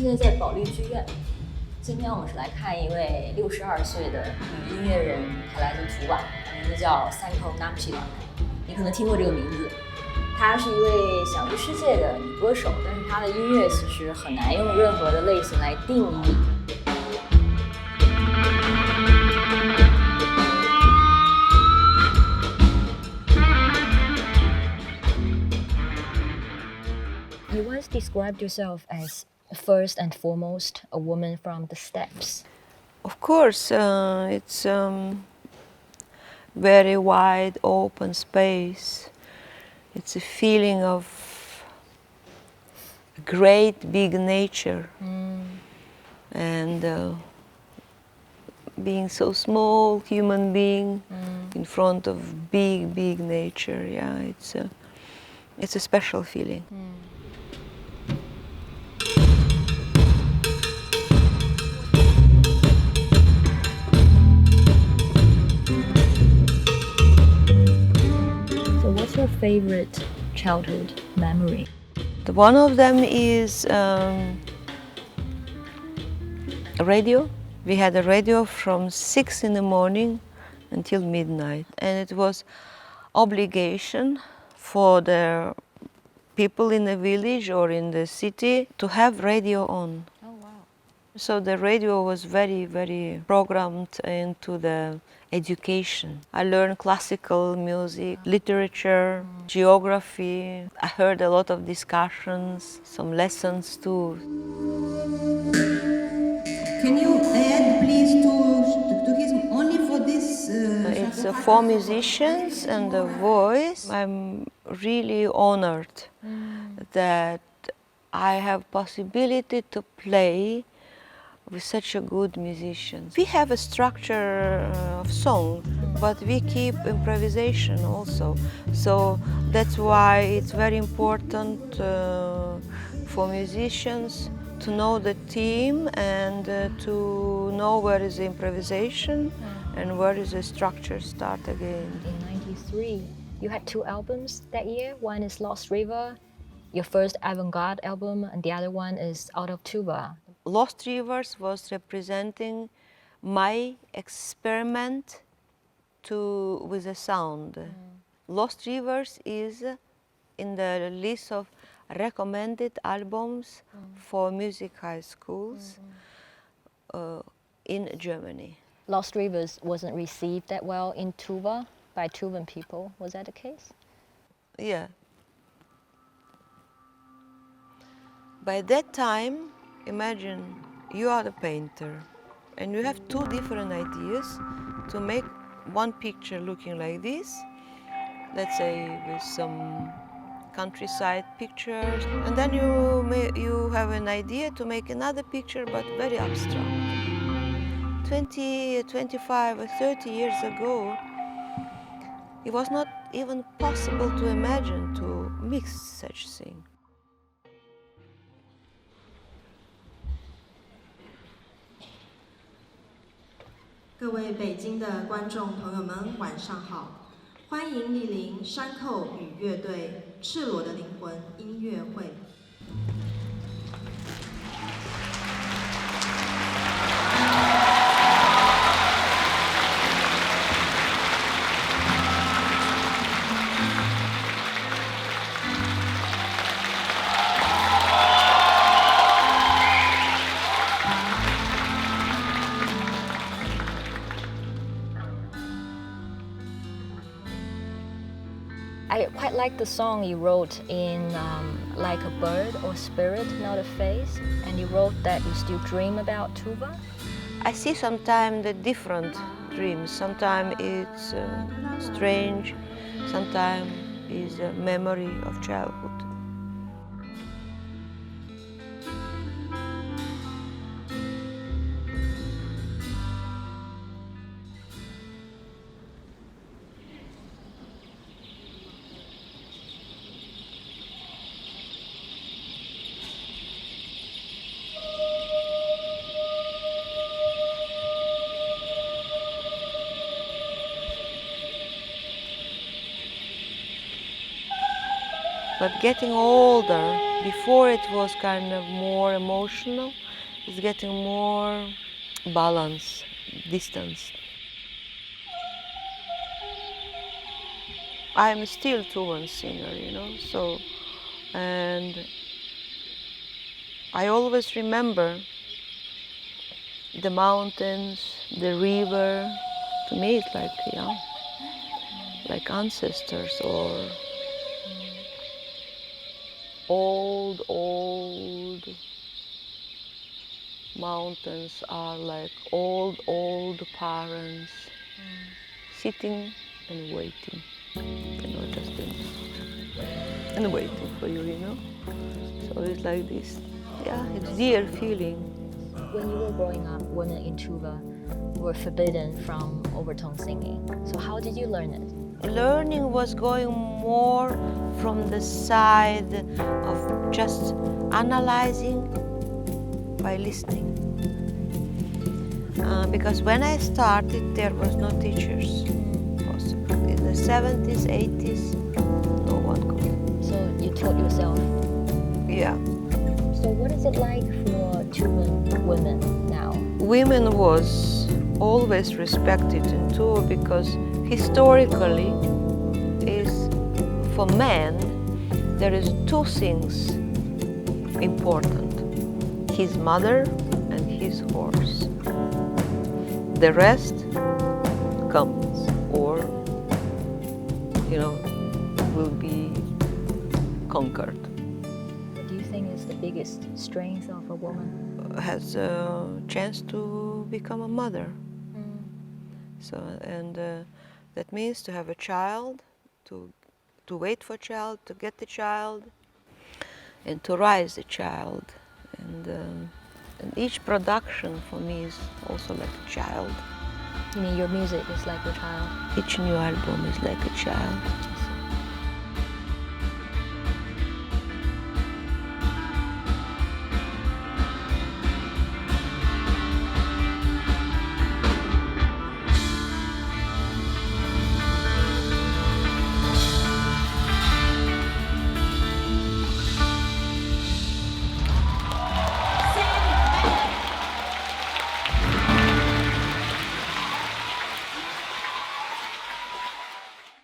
现在在保利剧院。今天我们是来看一位62岁的女音乐人，她来自图瓦，名字叫Sainkho珊寇。你可能听过这个名字。她是一位享誉世界的女歌手，但是她的音乐其实很难用任何的类型来定义。You once described yourself as first and foremost a woman from the steppes. Of course, it's very wide open space. It's a feeling of great big nature and being so small human being in front of big nature. Yeah, it's a special feeling. What's your favorite childhood memory? One of them is radio. We had a radio from 6 in the morning until midnight, and it was obligation for the people in the village or in the city to have radio on. Oh wow. So the radio was very programmed into the education. I learned classical music, literature, geography. I heard a lot of discussions, some lessons too. Can you add, please, to his only for this? It's for musicians and the voice. I'm really honored that I have possibility to play with such a good musicians. We have a structure of song, but we keep improvisation also. So that's why it's very important for musicians to know the theme and to know where is the improvisation and where is the structure start again. In '93, you had 2 albums that year. One is Lost River, your first avant-garde album, and the other one is Out of Tuba. Lost Rivers was representing my experiment with the sound. Lost Rivers is in the list of recommended albums for music high schools in Germany. Lost Rivers wasn't received that well in Tuva by Tuvan people. Was that the case? Yeah. By that time, imagine you are the painter and you have 2 different ideas to make one picture looking like this, let's say with some countryside pictures, and then you have an idea to make another picture but very abstract. 20, 25 or 30 years ago, it was not even possible to imagine to mix such thing. 各位北京的观众朋友们，晚上好！欢迎莅临山寇与乐队《赤裸的灵魂》音乐会。I quite like the song you wrote in Like a Bird or Spirit, Not a Face, and you wrote that you still dream about Tuva. I see sometimes the different dreams. Sometimes it's strange, sometimes it's a memory of childhood. But getting older, before it was kind of more emotional, it's getting more balance, distance. I'm still two-one singer, you know, so, and I always remember the mountains, the river. To me, it's like, yeah, like ancestors or old mountains are like old parents sitting and waiting, you know, just and waiting for you, you know. So it's like this, yeah, it's dear feeling. When you were growing up, women in Tuva were forbidden from overtone singing. So how did you learn it? Learning was going more from the side of just analyzing by listening. Because when I started, there was no teachers. In the 70s, 80s, no one could. So you taught yourself. Yeah. So what is it like for Tuvan women now? Women was always respected in Tuva because historically is for men there is two things important: his mother and his horse. The rest comes or, you know, will be conquered. What do you think is the biggest strength of a woman? Has a chance to become a mother. So, and that means to have a child, to wait for a child, to get the child, and to raise the child. And each production for me is also like a child. You mean your music is like a child? Each new album is like a child.